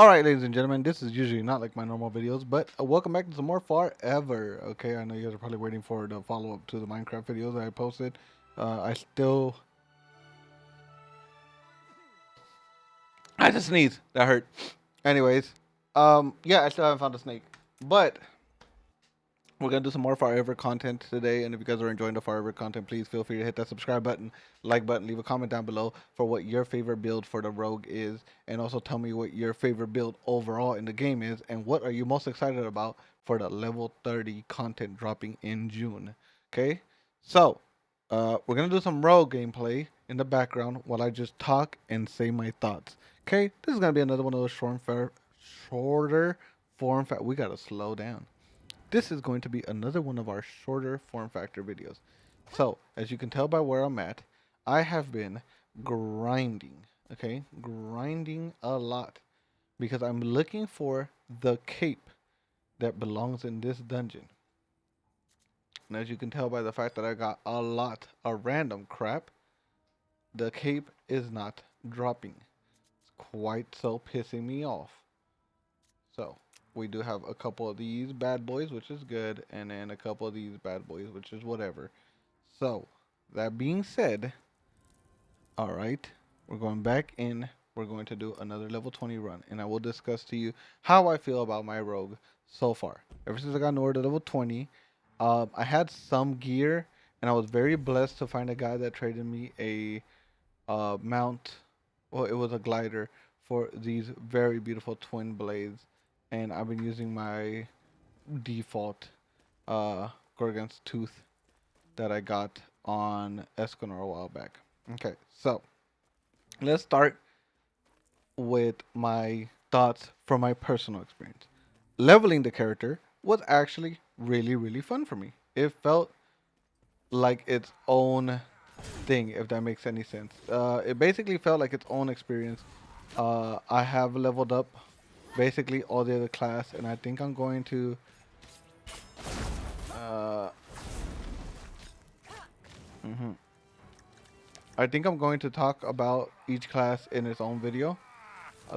Alright, ladies and gentlemen, this is usually not like my normal videos, but welcome back to some more Forever. Okay, I know you guys are probably waiting for the follow-up to the Minecraft videos that I posted. I just sneezed. That hurt. Anyways, yeah, I still haven't found a snake. But we're gonna do some more Forever content today, and if you guys are enjoying the Forever content, please feel free to hit that subscribe button, like button, leave a comment down below for what your favorite build for the Rogue is, and also tell me what your favorite build overall in the game is, and what are you most excited about for the level 30 content dropping in June. Okay, so we're gonna do some Rogue gameplay in the background while I just talk and say my thoughts. Okay, this is gonna be another one of those shorter form. We gotta slow down. This is going to be another one of our shorter form factor videos. So, as you can tell by where I'm at, I have been grinding, okay? Grinding a lot because I'm looking for the cape that belongs in this dungeon. And as you can tell by the fact that I got a lot of random crap, the cape is not dropping. It's quite so pissing me off. So, we do have a couple of these bad boys, which is good, and then a couple of these bad boys, which is whatever. So, that being said, alright, we're going back in. We're going to do another level 20 run, and I will discuss to you how I feel about my rogue so far. Ever since I got over to level 20, I had some gear, and I was very blessed to find a guy that traded me a mount. Well, it was a glider for these very beautiful twin blades, and I've been using my default Gorgon's tooth that I got on Escanor a while back. Okay, so let's start with my thoughts from my personal experience. Leveling the character was actually really fun for me. It felt like its own thing, if that makes any sense. It basically felt like its own experience. I have leveled up basically all the other class, and I think I'm going to uh, mhm. I think I'm going to talk about each class in its own video.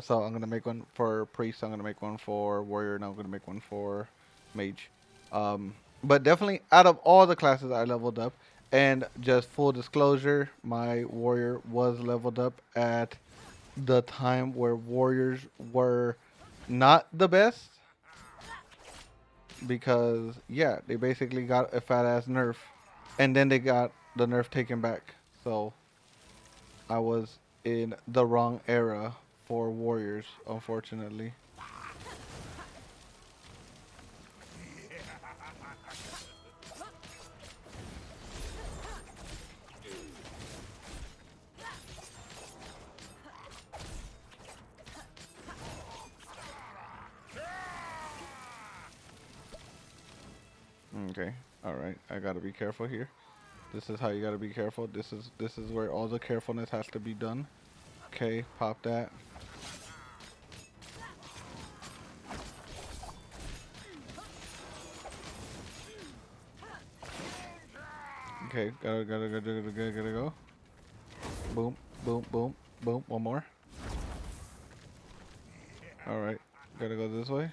So I'm gonna make one for priest, I'm gonna make one for warrior, and I'm gonna make one for mage. Um, but definitely out of all the classes I leveled up, and just full disclosure, my warrior was leveled up at the time where warriors were not the best, because yeah, they basically got a fat ass nerf, and then they got the nerf taken back. So I was in the wrong era for warriors, unfortunately. Okay, all right. I gotta be careful here. This is how you gotta be careful. This is where all the carefulness has to be done. Okay, pop that. Okay, gotta go. Boom, boom, boom, boom. One more. All right, gotta go this way.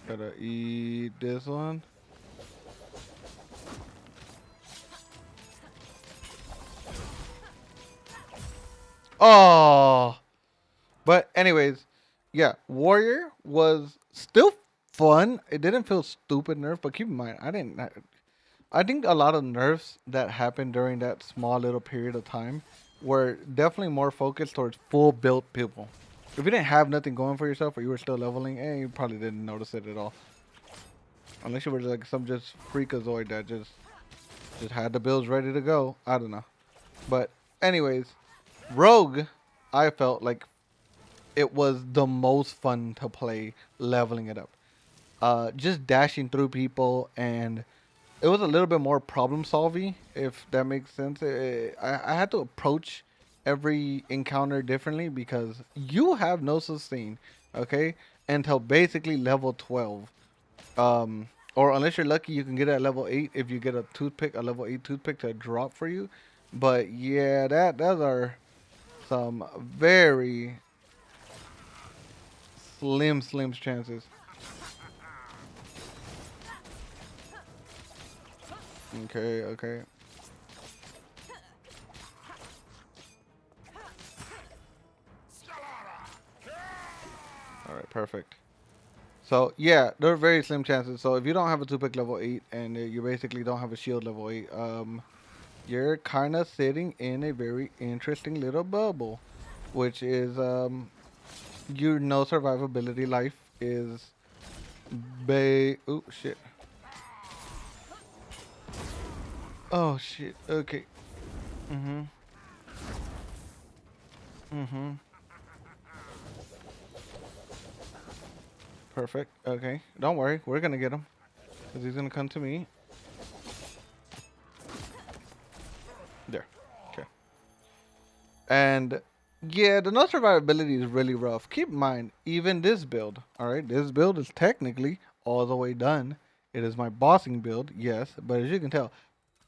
Gotta eat this one. Oh, but anyways, yeah, warrior was still fun. It didn't feel stupid nerf, but keep in mind, I think a lot of nerfs that happened during that small little period of time were definitely more focused towards full built people. If you didn't have nothing going for yourself or you were still leveling, you probably didn't notice it at all. Unless you were like some just freakazoid that just had the builds ready to go. I don't know. But anyways, Rogue, I felt like it was the most fun to play leveling it up. Just dashing through people, and it was a little bit more problem solving, if that makes sense. I had to approach every encounter differently because you have no sustain, okay, until basically level 12. Or unless you're lucky, you can get it at level 8 if you get a level 8 toothpick to drop for you. But yeah, those are some very slim chances. Okay, okay. All right, perfect. So yeah, there are very slim chances. So if you don't have a two pick level 8 and you basically don't have a shield level 8, you're kind of sitting in a very interesting little bubble, which is your no survivability life is oh shit. Oh shit. Okay. Mhm. Mhm. Perfect. Okay. Don't worry. We're gonna get him. Cause he's gonna come to me. There. Okay. And yeah, the no survivability is really rough. Keep in mind, even this build. All right, this build is technically all the way done. It is my bossing build, yes, but as you can tell,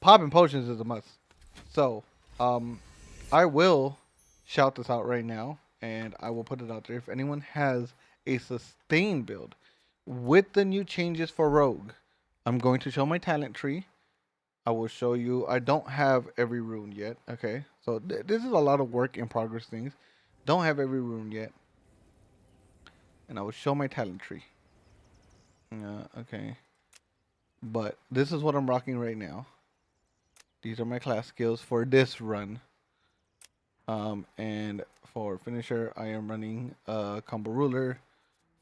popping potions is a must. So, um, I will shout this out right now, and I will put it out there. If anyone has a sustain build with the new changes for Rogue, I'm going to show my talent tree. I will show you. I don't have every rune yet. Okay, so this is a lot of work in progress things. Don't have every rune yet, and I will show my talent tree. Okay, but this is what I'm rocking right now. These are my class skills for this run. And for finisher, I am running combo ruler.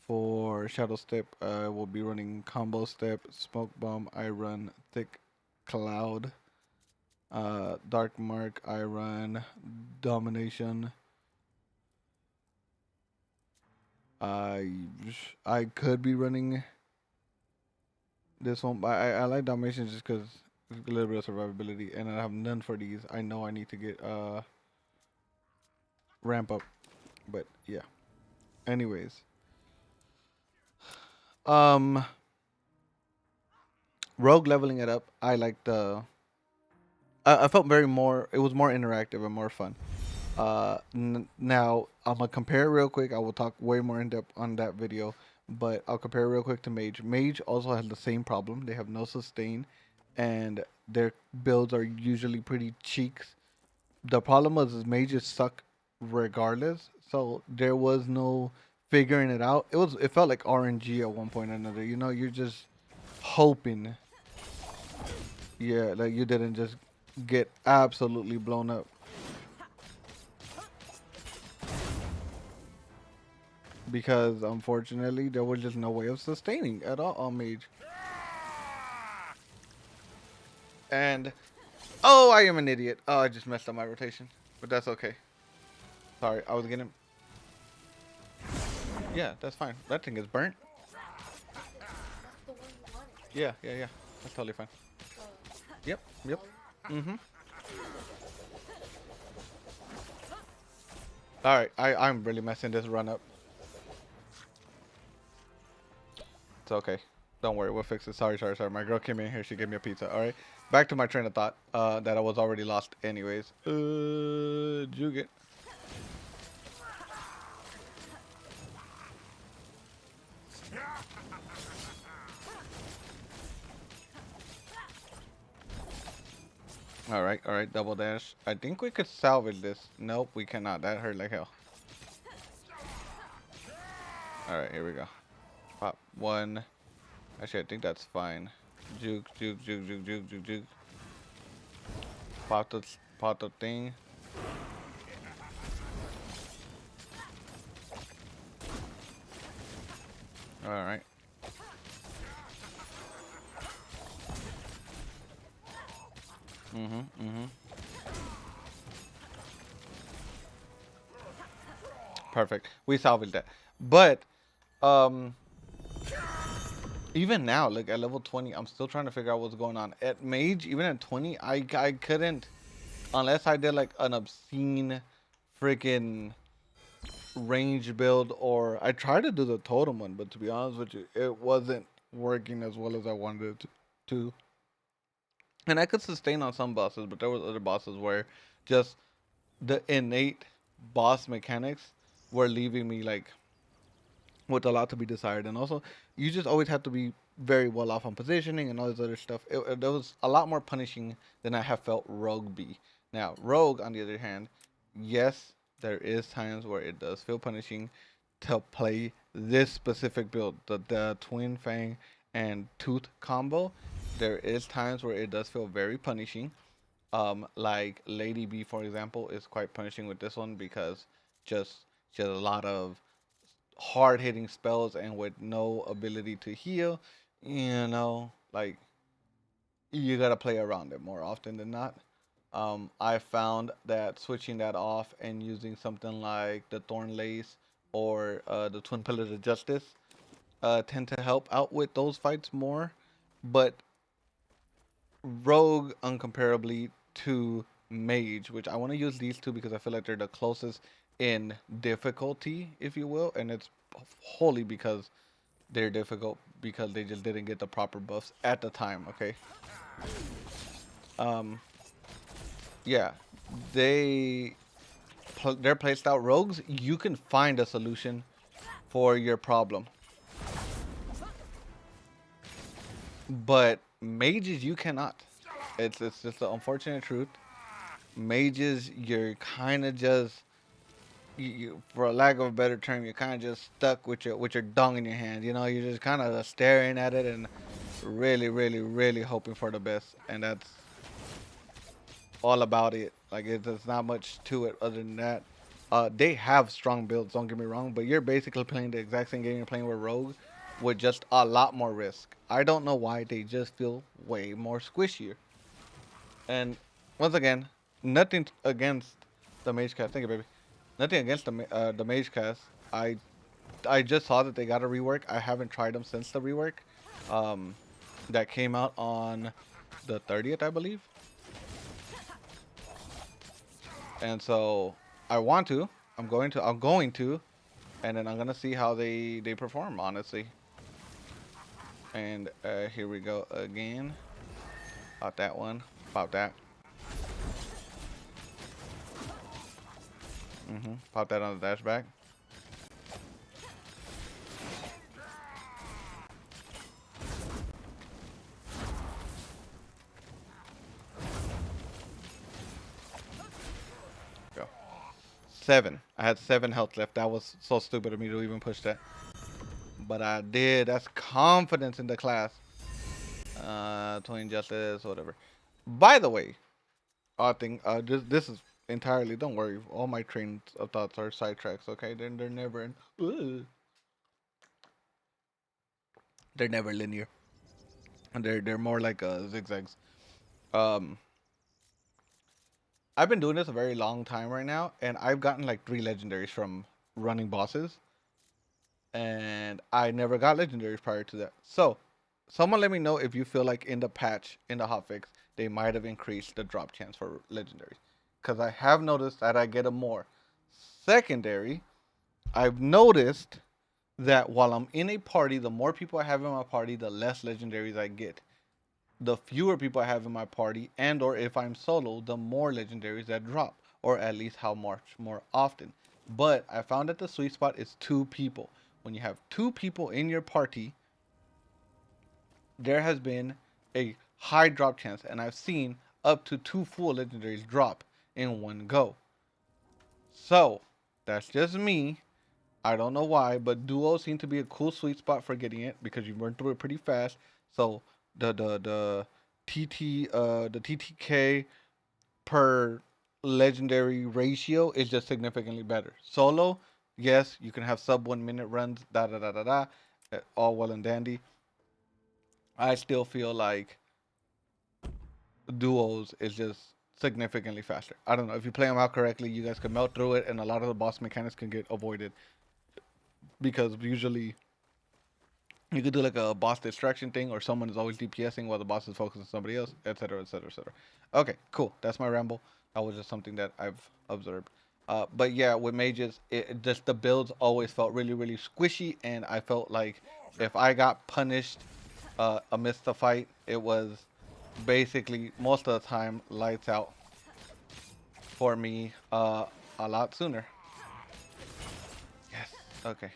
For shadow step, I will be running combo step, smoke bomb. I run thick cloud. Dark mark. I run domination. I I could be running this one, but I like domination just because a little bit of survivability, and I have none for these. I know I need to get ramp up, but yeah. Anyways, um, rogue leveling it up. I like the. I felt very more. It was more interactive and more fun. Now I'm gonna compare real quick. I will talk way more in depth on that video, but I'll compare real quick to Mage. Mage also has the same problem. They have no sustain, and their builds are usually pretty cheeks. The problem was is mages suck regardless, so there was no figuring it out. It felt like RNG at one point or another. You know, you're just hoping, yeah, like you didn't just get absolutely blown up. Because unfortunately there was just no way of sustaining at all on mage. And oh, I am an idiot. Oh, I just messed up my rotation, but that's okay. Sorry, I was getting. Yeah, that's fine. That thing is burnt. Yeah, yeah, yeah. That's totally fine. Yep, yep. Mhm. All right, I'm really messing this run up. It's okay. Don't worry, we'll fix it. Sorry. My girl came in here. She gave me a pizza. All right. Back to my train of thought. That I was already lost anyways. Juke it. All right. Double dash. I think we could salvage this. Nope, we cannot. That hurt like hell. All right, here we go. Pop one. Actually, I think that's fine. Juke. Pop the thing. All right. Mhm. Perfect. We salvaged that. But um, even now, like at level 20, I'm still trying to figure out what's going on. At mage, even at 20, I couldn't unless I did like an obscene freaking range build, or I tried to do the totem one, but to be honest with you, it wasn't working as well as I wanted it to. And I could sustain on some bosses, but there was other bosses where just the innate boss mechanics were leaving me like with a lot to be desired. And also, you just always have to be very well off on positioning and all this other stuff. It was a lot more punishing than I have felt Rogue be. Now, Rogue, on the other hand, yes, there is times where it does feel punishing to play this specific build, the Twin Fang and Tooth combo. There is times where it does feel very punishing. Like Lady B, for example, is quite punishing with this one because just just a lot of hard hitting spells and with no ability to heal, like you gotta play around it more often than not. I found that switching that off and using something like the Thorn Lace or the Twin Pillars of Justice tend to help out with those fights more. But Rogue, uncomparably to Mage, which I want to use these two because I feel like they're the closest in difficulty, if you will, and it's wholly because they're difficult because they just didn't get the proper buffs at the time. Okay. Um. Yeah. They their playstyle rogues. You can find a solution for your problem, but mages you cannot. It's just the unfortunate truth. Mages, you're kind of just for a lack of a better term, you're kind of just stuck with your dung in your hand. You know, you're just kind of staring at it and really, really, really hoping for the best, and that's all about it. Like there's not much to it other than that. They have strong builds, don't get me wrong, but you're basically playing the exact same game you're playing with Rogue, with just a lot more risk. I don't know why they just feel way more squishier. And once again, nothing against the Mage Cast. Thank you, baby. Nothing against the Mage Cast. I just saw that they got a rework. I haven't tried them since the rework. Um, that came out on the 30th, I believe. And so I want to. I'm going to, and then I'm gonna see how they perform. Honestly. And here we go again. About that one. About that. Pop that on the dash back. Go. 7. I had 7 health left. That was so stupid of me to even push that. But I did. That's confidence in the class. Twin Justice, whatever. By the way, I think this is entirely. Don't worry. All my trains of thoughts are sidetracks. Okay, they're never in. They're never linear. And they're more like zigzags. Um, I've been doing this a very long time right now, and I've gotten like 3 legendaries from running bosses, and I never got legendaries prior to that. So, someone let me know if you feel like in the patch, in the hotfix, they might have increased the drop chance for legendaries, because I have noticed that I get a more. Secondary, I've noticed that while I'm in a party, the more people I have in my party, the less legendaries I get. The fewer people I have in my party, and or if I'm solo, the more legendaries that drop, or at least how much more often. But I found that the sweet spot is 2 people. When you have 2 people in your party, there has been a high drop chance, and I've seen up to 2 full legendaries drop in one go. So that's just me. I don't know why, but duos seem to be a cool sweet spot for getting it because you run through it pretty fast. So the the TTK per legendary ratio is just significantly better. Solo, yes, you can have sub 1 minute runs, da da da da da, all well and dandy. I still feel like duos is just significantly faster. I don't know if you play them out correctly, you guys can melt through it, and a lot of the boss mechanics can get avoided because usually you could do like a boss distraction thing, or someone is always DPSing while the boss is focused on somebody else, etc., etc., etc. Okay, cool. That's my ramble. That was just something that I've observed. But yeah, with mages, it just the builds always felt really, really squishy, and I felt like if I got punished amidst the fight, it was basically most of the time lights out for me. a lot sooner. Yes. Okay.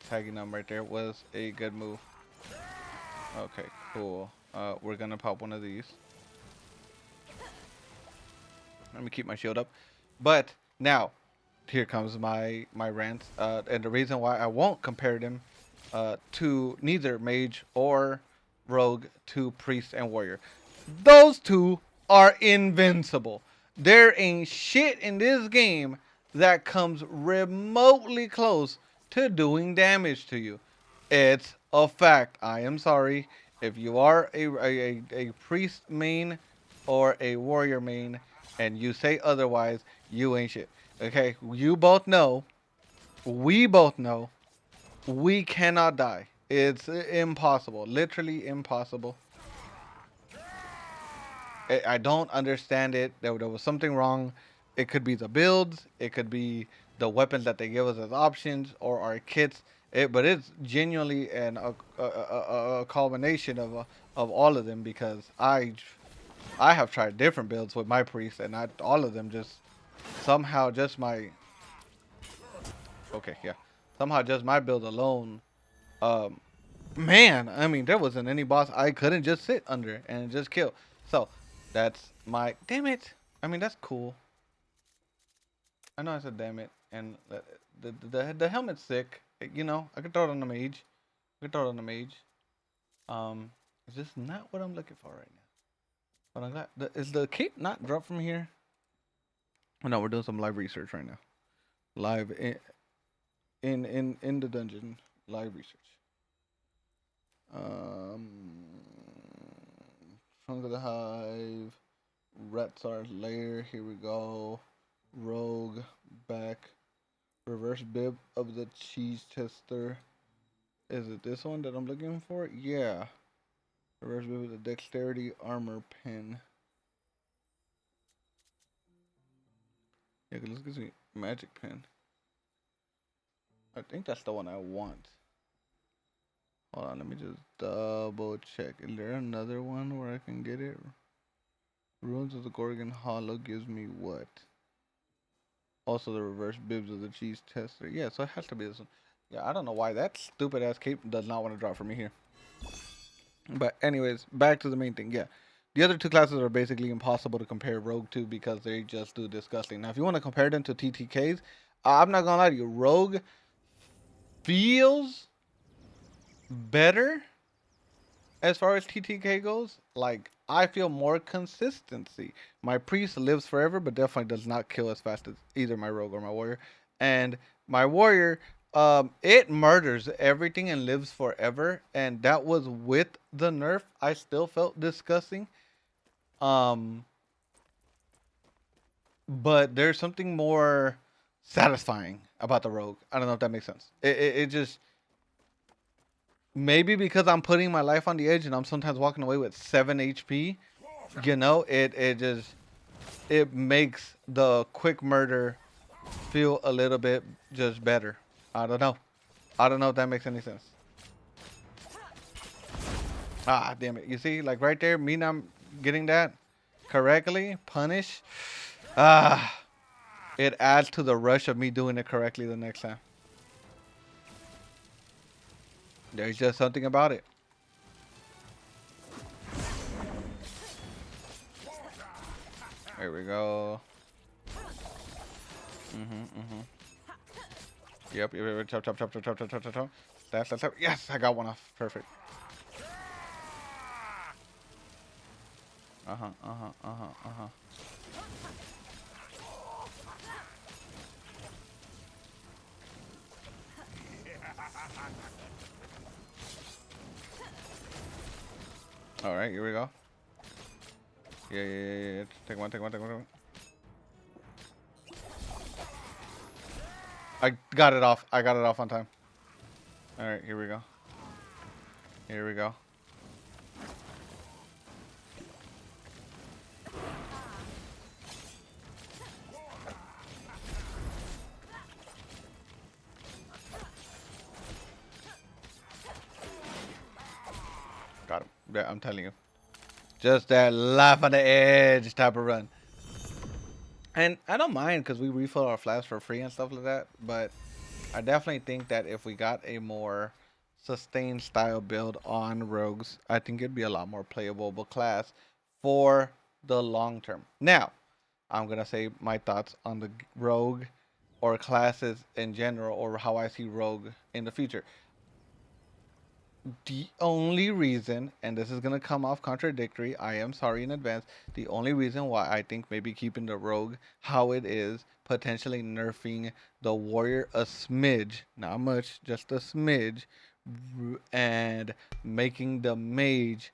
Tagging them right there was a good move. Okay, cool. We're gonna pop one of these. Let me keep my shield up. But now, here comes my rant. And the reason why I won't compare them to neither mage or rogue to priest and warrior. Those two are invincible. There ain't shit in this game that comes remotely close to doing damage to you. It's a fact. I am sorry. If you are a priest main or a warrior main and you say otherwise, you ain't shit. Okay? You both know. We both know. We cannot die. It's impossible. Literally impossible. I don't understand it. There was something wrong. It could be the builds. It could be the weapons that they give us as options or our kits. But it's genuinely a culmination of all of them because I have tried different builds with my priest and not all of them just somehow just my okay yeah somehow just my build alone um man, I mean, there wasn't any boss I couldn't just sit under and just kill. So that's my damn it. I mean, that's cool. I know I said damn it, and the helmet's sick. You know, I could throw it on the mage. I could throw it on the mage. It's just not what I'm looking for right now. But I'm glad. Is the cape not dropped from here? Oh, no, we're doing some live research right now. Live in the dungeon. Live research. Um, Trunk of the Hive, Ratsar Lair, here we go. Rogue, back. Reverse bib of the cheese tester. Is it this one that I'm looking for? Yeah. Reverse bib of the dexterity armor pin. Yeah, let's get some magic pin. I think that's the one I want. Hold on, let me just double check. Is there another one where I can get it? Ruins of the Gorgon Hollow gives me what? Also the reverse bibs of the cheese tester. Yeah, so it has to be this one. Yeah, I don't know why that stupid ass cape does not want to drop for me here. But anyways, back to the main thing. Yeah. The other two classes are basically impossible to compare Rogue to because they just do disgusting. Now, if you want to compare them to TTKs, I'm not going to lie to you. Rogue feels better as far as TTK goes. Like, I feel more consistency. My priest lives forever, but definitely does not kill as fast as either my rogue or my warrior. And my warrior, it murders everything and lives forever. And that was with the nerf. I still felt disgusting. But there's something more satisfying about the rogue. I don't know if that makes sense. It just maybe because I'm putting my life on the edge and I'm sometimes walking away with 7 HP. You know, it just it makes the quick murder feel a little bit just better. I don't know. I don't know if that makes any sense. Ah, damn it. You see, like right there, me not getting that correctly, punish. Ah, it adds to the rush of me doing it correctly the next time. There's just something about it. There we go. Yep. Chop. Slap. Yes, I got one off. Perfect. Uh-huh. All right, here we go. Yeah. Take one. I got it off. I got it off on time. All right, here we go. Got him. Yeah, I'm telling you. Just that laugh on the edge type of run. And I don't mind because we refill our flasks for free and stuff like that. But I definitely think that if we got a more sustained style build on rogues, I think it'd be a lot more playable of a class for the long term. Now, I'm gonna say my thoughts on the rogue or classes in general, or how I see rogue in the future. The only reason, and this is gonna come off contradictory, I am sorry in advance. The only reason why I think maybe keeping the rogue how it is, potentially nerfing the warrior a smidge, not much, just a smidge, and making the mage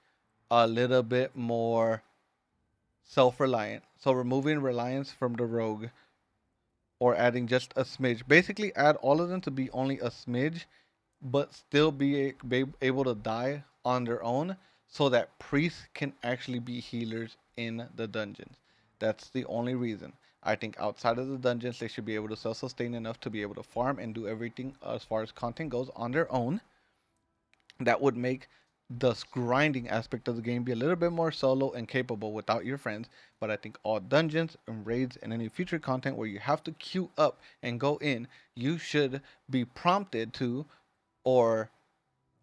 a little bit more self-reliant. So removing reliance from the rogue or adding just a smidge. Basically, add all of them to be only a smidge, but still be able to die on their own, so that priests can actually be healers in the dungeons. That's the only reason. I think outside of the dungeons, they should be able to self-sustain enough to be able to farm and do everything as far as content goes on their own. That would make the grinding aspect of the game be a little bit more solo and capable without your friends. But I think all dungeons and raids and any future content where you have to queue up and go in, you should be prompted to, or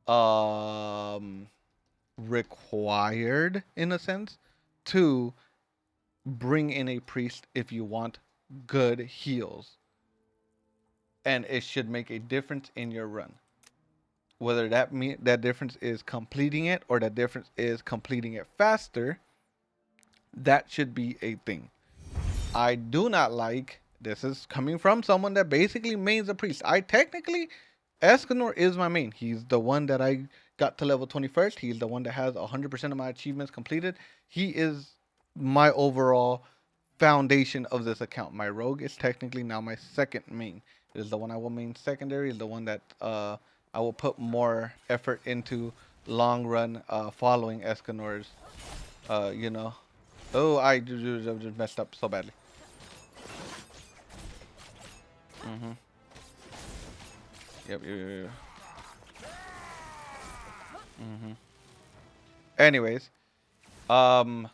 um required in a sense, to bring in a priest if you want good heals, and it should make a difference in your run. Whether that difference is completing it or that difference is completing it faster, that should be a thing. I do not like, this is coming from someone that basically mains a priest. I technically, Escanor is my main. He's the one that I got to level 21st. He's the one that has 100% of my achievements completed. He is my overall foundation of this account. My rogue is technically now my second main. It is the one I will main secondary. Is the one that I will put more effort into long run following Escanor's. You know. Oh, I just messed up so badly. Mm-hmm. Yep. Mm-hmm. Anyways, um,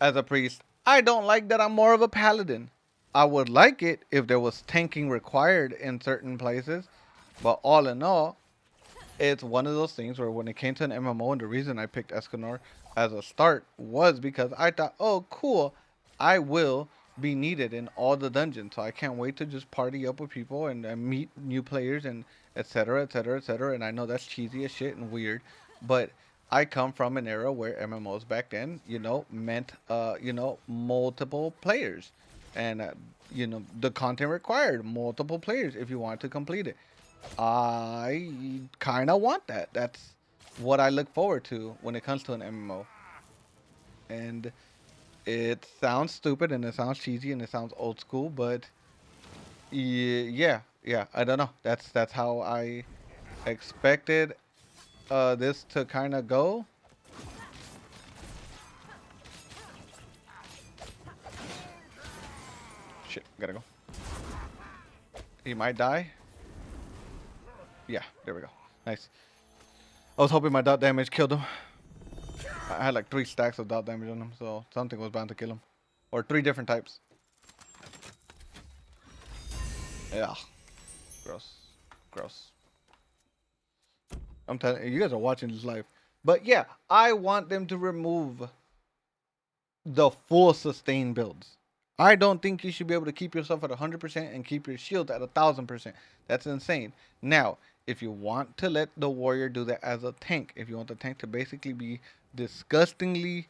as a priest, I don't like that I'm more of a paladin. I would like it if there was tanking required in certain places, but all in all, it's one of those things where when it came to an MMO, and the reason I picked Escanor as a start was because I thought, oh, cool, I will be needed in all the dungeons. So I can't wait to just party up with people and meet new players and etc. etc. etc. And I know that's cheesy as shit and weird, but I come from an era where MMOs back then, meant multiple players, and the content required multiple players if you want to complete it. I kind of want that. That's what I look forward to when it comes to an MMO. And it sounds stupid and it sounds cheesy and it sounds old school, but yeah, I don't know. That's how I expected this to kind of go. Shit, gotta go. He might die. Yeah, there we go. Nice. I was hoping my dot damage killed him. I had like 3 stacks of dot damage on him, so something was bound to kill him. Or 3 different types. Yeah. Gross. Gross. I'm telling you, you guys are watching this live. But yeah, I want them to remove the full sustain builds. I don't think you should be able to keep yourself at 100% and keep your shield at 1,000%. That's insane. Now, if you want to let the warrior do that as a tank, if you want the tank to basically be disgustingly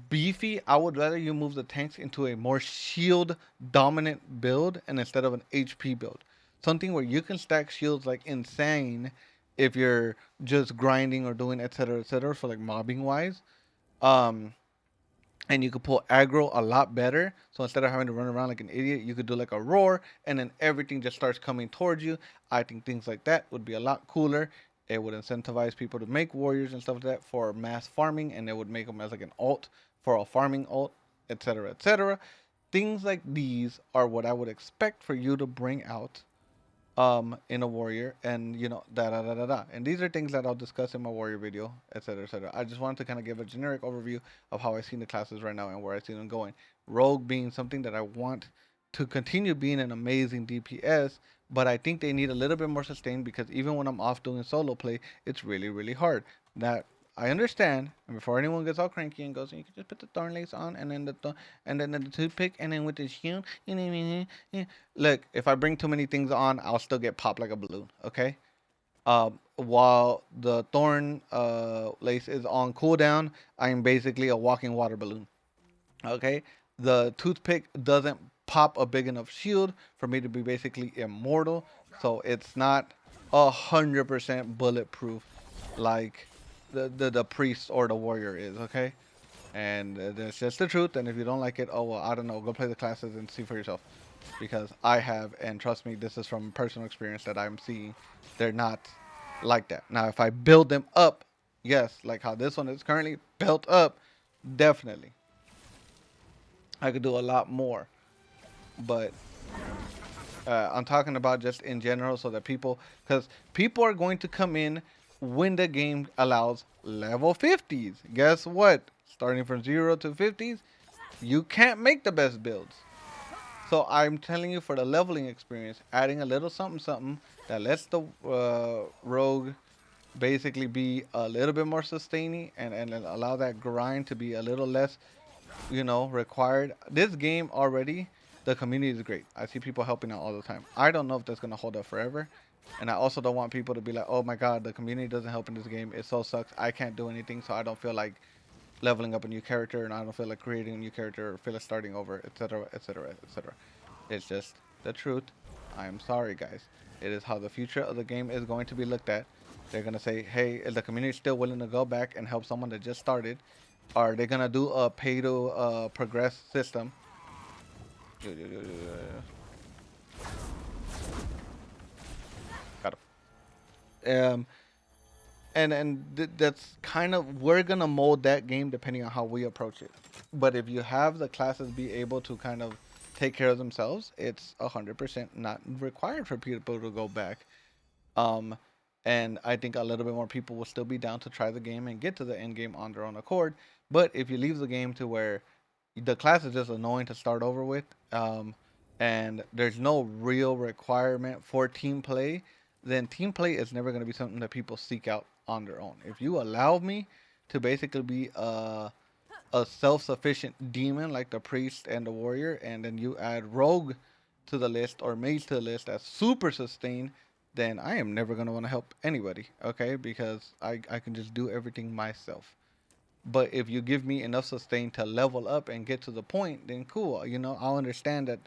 beefy, I would rather you move the tanks into a more shield dominant build and instead of an HP build. Something where you can stack shields like insane if you're just grinding or doing etc etc for like mobbing wise. Um and you could pull aggro a lot better. So instead of having to run around like an idiot, you could do like a roar, and then everything just starts coming towards you. I think things like that would be a lot cooler. It would incentivize people to make warriors and stuff like that for mass farming, and it would make them as like an alt for a farming alt, etc., etc. Things like these are what I would expect for you to bring out in a warrior, and da da da da da. And these are things that I'll discuss in my warrior video, etc., etc. I just wanted to kind of give a generic overview of how I see the classes right now and where I see them going. Rogue being something that I want to continue being an amazing DPS, but I think they need a little bit more sustain because even when I'm off doing solo play, it's really, really hard. That I understand, and before anyone gets all cranky and goes, you can just put the thorn lace on, and then and then the toothpick, and then with the shield. Look, if I bring too many things on, I'll still get popped like a balloon. Okay. While the thorn lace is on cooldown, I'm basically a walking water balloon. Okay, the toothpick doesn't pop a big enough shield for me to be basically immortal, so it's not 100% bulletproof like the priest or the warrior is. Okay, and that's just the truth. And if you don't like it, oh well, I don't know. Go play the classes and see for yourself, because I have, and trust me, this is from personal experience that I'm seeing. They're not like that. Now, if I build them up, yes, like how this one is currently built up, definitely I could do a lot more. But I'm talking about just in general, so that because people are going to come in when the game allows level 50s. Guess what? Starting from 0 to 50s, you can't make the best builds. So I'm telling you, for the leveling experience, adding a little something something that lets the rogue basically be a little bit more sustaining, and allow that grind to be a little less, required. This game already, the community is great. I see people helping out all the time. I don't know if that's gonna hold up forever, and I also don't want people to be like, "Oh my God, the community doesn't help in this game. It so sucks. I can't do anything, so I don't feel like leveling up a new character, and I don't feel like creating a new character, or feel like starting over, etc., etc., etc." It's just the truth. I'm sorry, guys. It is how the future of the game is going to be looked at. They're gonna say, "Hey, is the community still willing to go back and help someone that just started? Are they gonna do a pay to progress system?" Got him. That's kind of, we're gonna mold that game depending on how we approach it. But if you have the classes be able to kind of take care of themselves, it's 100% not required for people to go back. Um, and I think a little bit more people will still be down to try the game and get to the end game on their own accord. But if you leave the game to where the class is just annoying to start over with, and there's no real requirement for team play, then team play is never going to be something that people seek out on their own. If you allow me to basically be a self-sufficient demon like the priest and the warrior, and then you add rogue to the list or mage to the list that's super sustained, then I am never gonna want to help anybody, okay? Because I can just do everything myself. But if you give me enough sustain to level up and get to the point, then cool. I'll understand that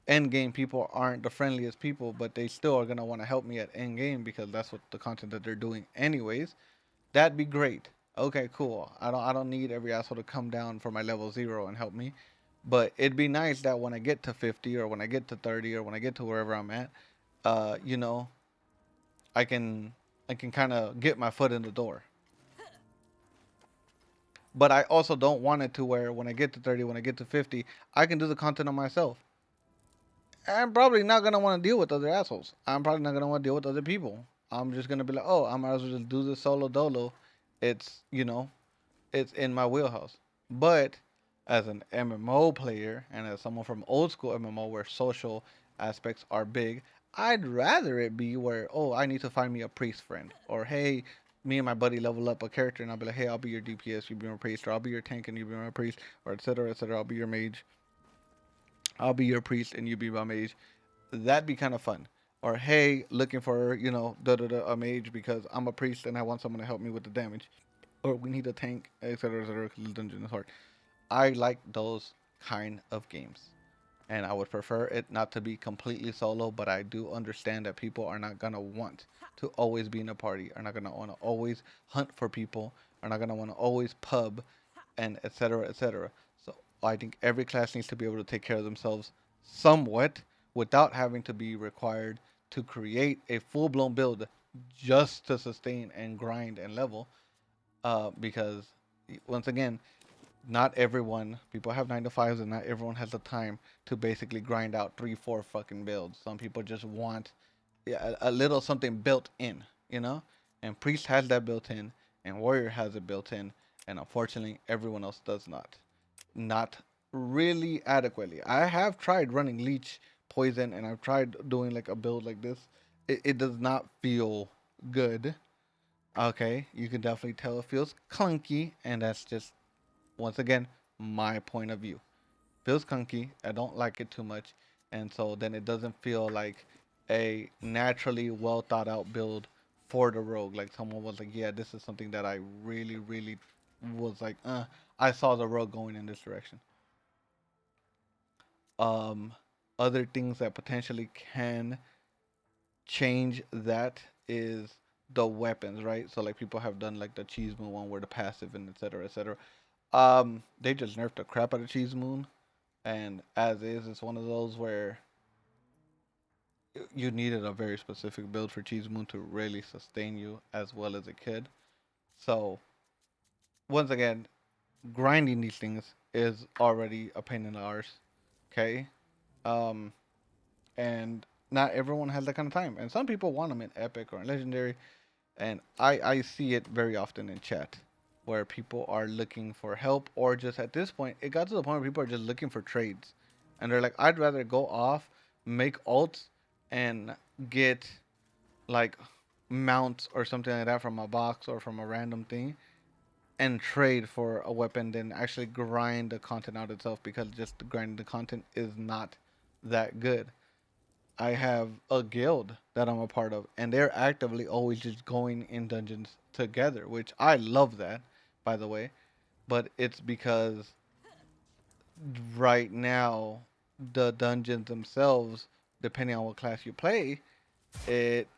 end game people aren't the friendliest people, but they still are gonna want to help me at end game because that's what the content that they're doing anyways. That'd be great. Okay, cool. I don't need every asshole to come down for my level 0 and help me. But it'd be nice that when I get to 50, or when I get to 30, or when I get to wherever I'm at, uh, you know, I can I can kind of get my foot in the door. But I also don't want it to where when I get to 30, when I get to 50, I can do the content on myself. I'm probably not gonna want to deal with other assholes. I'm probably not gonna want to deal with other people. I'm just gonna be like, oh, I might as well just do this solo dolo. It's it's in my wheelhouse. But as an MMO player, and as someone from old school MMO where social aspects are big, I'd rather it be where, oh, I need to find me a priest friend, or hey, me and my buddy level up a character, and I'll be like, hey, I'll be your DPS, you be my priest, or I'll be your tank and you be my priest, or etc. etc. I'll be your mage, I'll be your priest and you be my mage. That'd be kind of fun. Or hey, looking for a mage because I'm a priest and I want someone to help me with the damage, or we need a tank, etc. etc. Because the dungeon is hard. I like those kind of games, and I would prefer it not to be completely solo. But I do understand that people are not gonna want to always be in a party, are not gonna want to always hunt for people, are not gonna want to always pub, and etc. etc. So I think every class needs to be able to take care of themselves somewhat without having to be required to create a full blown build just to sustain and grind and level. Because once again, not everyone, people have 9 to 5s, and not everyone has the time to basically grind out 3 4 fucking builds. Some people just want, yeah, a little something built in, and priest has that built in, and warrior has it built in, and unfortunately everyone else does not. Not really adequately. I have tried running leech poison, and I've tried doing like a build like this. It does not feel good. Okay, you can definitely tell it feels clunky, and that's just once again my point of view. Feels clunky. I don't like it too much, and so then it doesn't feel like a naturally well thought out build for the rogue. Like someone was like, yeah, this is something that I really, really was like, I saw the rogue going in this direction. Um, Other things that potentially can change that is the weapons, right? So like people have done like the cheese moon one where the passive and etc. etc. They just nerfed the crap out of cheese moon, and as is, it's one of those where you needed a very specific build for cheese moon to really sustain you as well as it could. So once again, grinding these things is already a pain in the arse. Okay. Um, and not everyone has that kind of time. And some people want them in epic or in legendary. And I see it very often in chat where people are looking for help, or just at this point, it got to the point where people are just looking for trades. And they're like, I'd rather go off, make ults, and get like mounts or something like that from a box or from a random thing and trade for a weapon than actually grind the content out itself, because just grinding the content is not that good. I have a guild that I'm a part of, and they're actively always just going in dungeons together, which I love that, by the way. But it's because right now, the dungeons themselves, depending on what class you play, it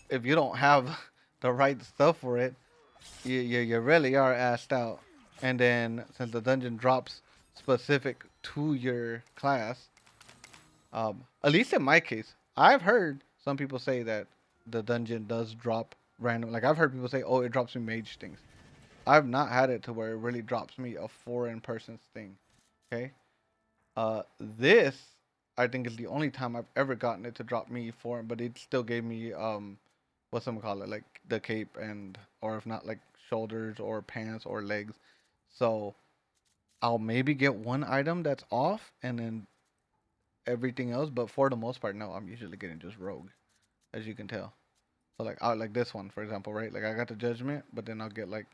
if you don't have the right stuff for it, you really are assed out. And then since the dungeon drops specific to your class, at least in my case, I've heard some people say that the dungeon does drop random. Like I've heard people say, "Oh, it drops me mage things." I've not had it to where it really drops me a foreign person's thing. Okay. This I think is the only time I've ever gotten it to drop me foreign, but it still gave me what's some call it, like the cape, and or if not like shoulders or pants or legs. So I'll maybe get one item that's off, and then everything else. But for the most part, no, I'm usually getting just rogue, as you can tell. So like I like this one for example, right? Like I got the judgment, but then I'll get like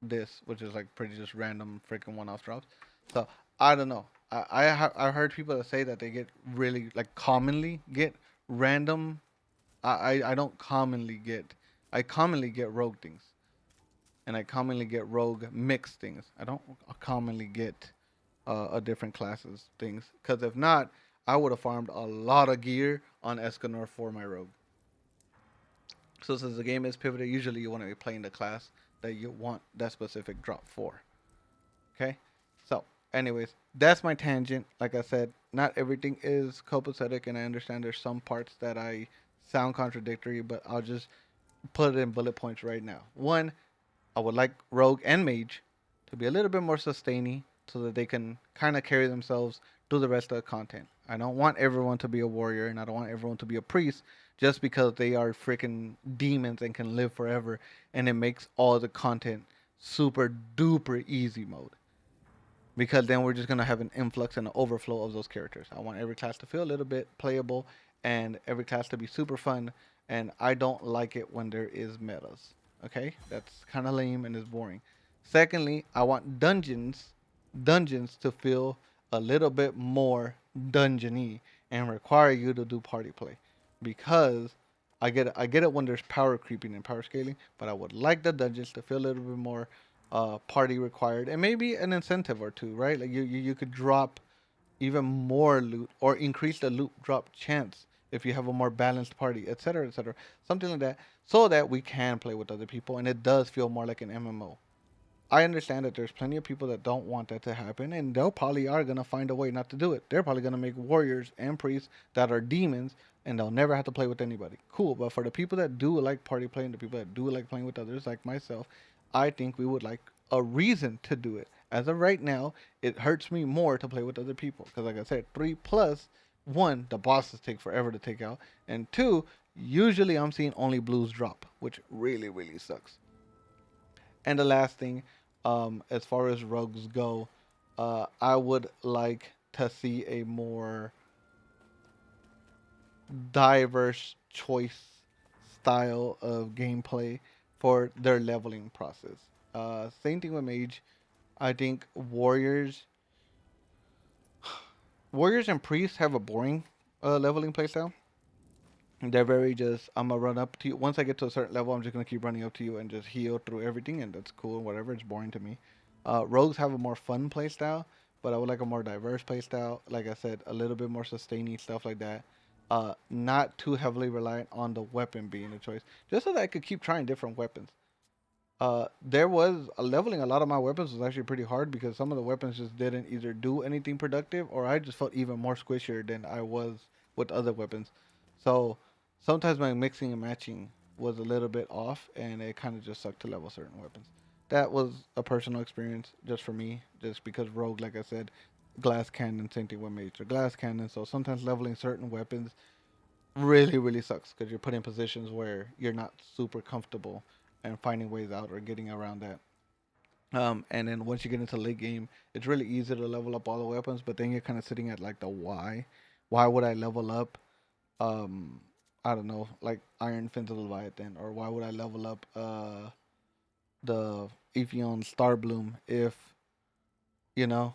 this, which is like pretty just random freaking one-off drops. So I don't know. I heard people that say that they get really like commonly get random. I don't commonly get. I commonly get rogue things, and I commonly get rogue mixed things. I don't commonly get a different classes things, because if not, I would have farmed a lot of gear on Escanor for my rogue. So since the game is pivoted, usually you want to be playing the class that you want that specific drop for. Okay? So, anyways, that's my tangent. Like I said, not everything is copacetic, and I understand there's some parts that I sound contradictory, but I'll just put it in bullet points right now. One, I would like Rogue and Mage to be a little bit more sustaining so that they can kind of carry themselves through the rest of the content. I don't want everyone to be a warrior, and I don't want everyone to be a priest just because they are freaking demons and can live forever, and it makes all the content super duper easy mode, because then we're just gonna have an influx and an overflow of those characters. I want every class to feel a little bit playable, and every class to be super fun. And I don't like it when there is metas. Okay, that's kind of lame and is boring. Secondly, I want dungeons to feel a little bit more dungeony and require you to do party play, because I get it when there's power creeping and power scaling, but I would like the dungeons to feel a little bit more party required, and maybe an incentive or two, right? Like you could drop even more loot or increase the loot drop chance if you have a more balanced party, etc., etc., something like that, so that we can play with other people and it does feel more like an MMO. I understand that there's plenty of people that don't want that to happen, and they'll probably are gonna find a way not to do it. They're probably gonna make warriors and priests that are demons, and they'll never have to play with anybody. Cool, but for the people that do like party playing, the people that do like playing with others, like myself, I think we would like a reason to do it. As of right now, it hurts me more to play with other people because, like I said, 3 plus, one, the bosses take forever to take out, and two, usually I'm seeing only blues drop, which really really sucks. And the last thing, as far as rogues go, I would like to see a more diverse choice style of gameplay for their leveling process. Same thing with mage. I think warriors and priests have a boring leveling playstyle. They're very just, I'm gonna run up to you. Once I get to a certain level, I'm just gonna keep running up to you and just heal through everything, and that's cool. Whatever, it's boring to me. Rogues have a more fun playstyle, but I would like a more diverse playstyle. Like I said, a little bit more sustaining stuff like that. Not too heavily reliant on the weapon being a choice, just so that I could keep trying different weapons. There was leveling a lot of my weapons was actually pretty hard because some of the weapons just didn't either do anything productive or I just felt even more squishier than I was with other weapons. So sometimes my mixing and matching was a little bit off and it kind of just sucked to level certain weapons. That was a personal experience just for me, just because rogue, like I said, glass cannon, same thing with mage or glass cannon. So sometimes leveling certain weapons really sucks because you're put in positions where you're not super comfortable and finding ways out or getting around that. And then once you get into late game, it's really easy to level up all the weapons, but then you're kind of sitting at like the why. Why would I level up? Um, I don't know, like Iron Fin to the Leviathan, or why would I level up the Aethion Star Bloom if you know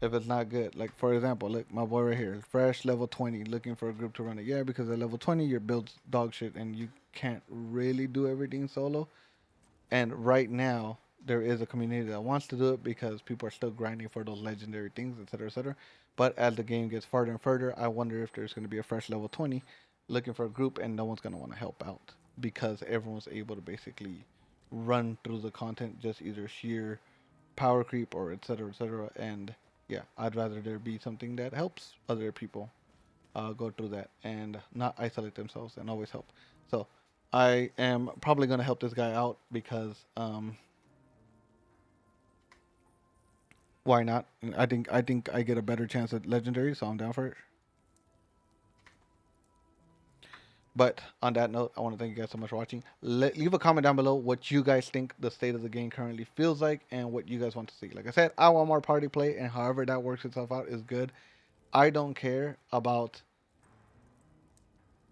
if it's not good. Like for example, look, my boy right here, fresh level 20, looking for a group to run it. Yeah, because at level 20 your build's dog shit and you can't really do everything solo. And right now there is a community that wants to do it because people are still grinding for those legendary things, etc., etc. But as the game gets further and further, I wonder if there's going to be a fresh level 20 looking for a group and no one's going to want to help out because everyone's able to basically run through the content just either sheer power creep or etc etc. And yeah, I'd rather there be something that helps other people go through that and not isolate themselves and always help. So I am probably gonna help this guy out because why not? I think I get a better chance at legendary, so I'm down for it. But on that note, I want to thank you guys so much for watching. Leave a comment down below what you guys think the state of the game currently feels like and what you guys want to see. Like I said, I want more party play, and however that works itself out is good. I don't care about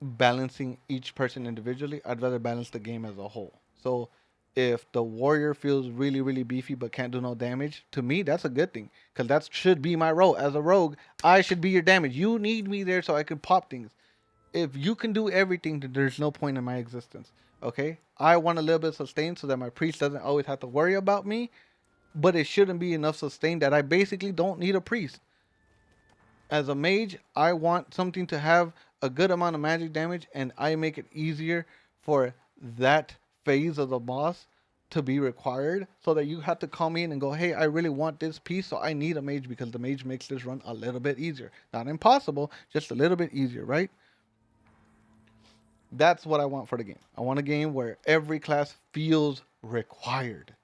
balancing each person individually. I'd rather balance the game as a whole. So if the warrior feels really beefy but can't do no damage, to me that's a good thing because that should be my role as a rogue. I should be your damage. You need me there so I can pop things. If you can do everything, then there's no point in my existence. Okay, I want a little bit of sustain so that my priest doesn't always have to worry about me, but it shouldn't be enough sustain that I basically don't need a priest. As a mage, I want something to have a good amount of magic damage, and I make it easier for that phase of the boss to be required so that you have to call me in and go, hey, I really want this piece, so I need a mage because the mage makes this run a little bit easier. Not impossible, just a little bit easier, right? That's what I want for the game. I want a game where every class feels required.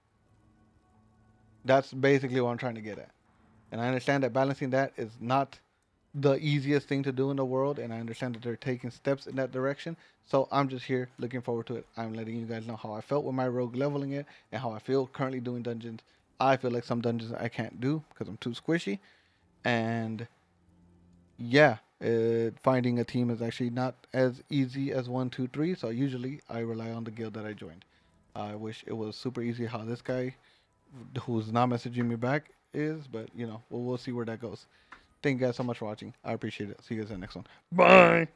That's basically what I'm trying to get at. And I understand that balancing that is not the easiest thing to do in the world, and I understand that they're taking steps in that direction. So I'm just here looking forward to it. I'm letting you guys know how I felt with my rogue leveling it and how I feel currently doing dungeons. I feel like some dungeons I can't do because I'm too squishy, and yeah, finding a team is actually not as easy as 1, 2, 3. So usually I rely on the guild that I joined. I wish it was super easy how this guy, who's not messaging me back, is, but we'll see where that goes. Thank you guys so much for watching. I appreciate it. See you guys in the next one. Bye.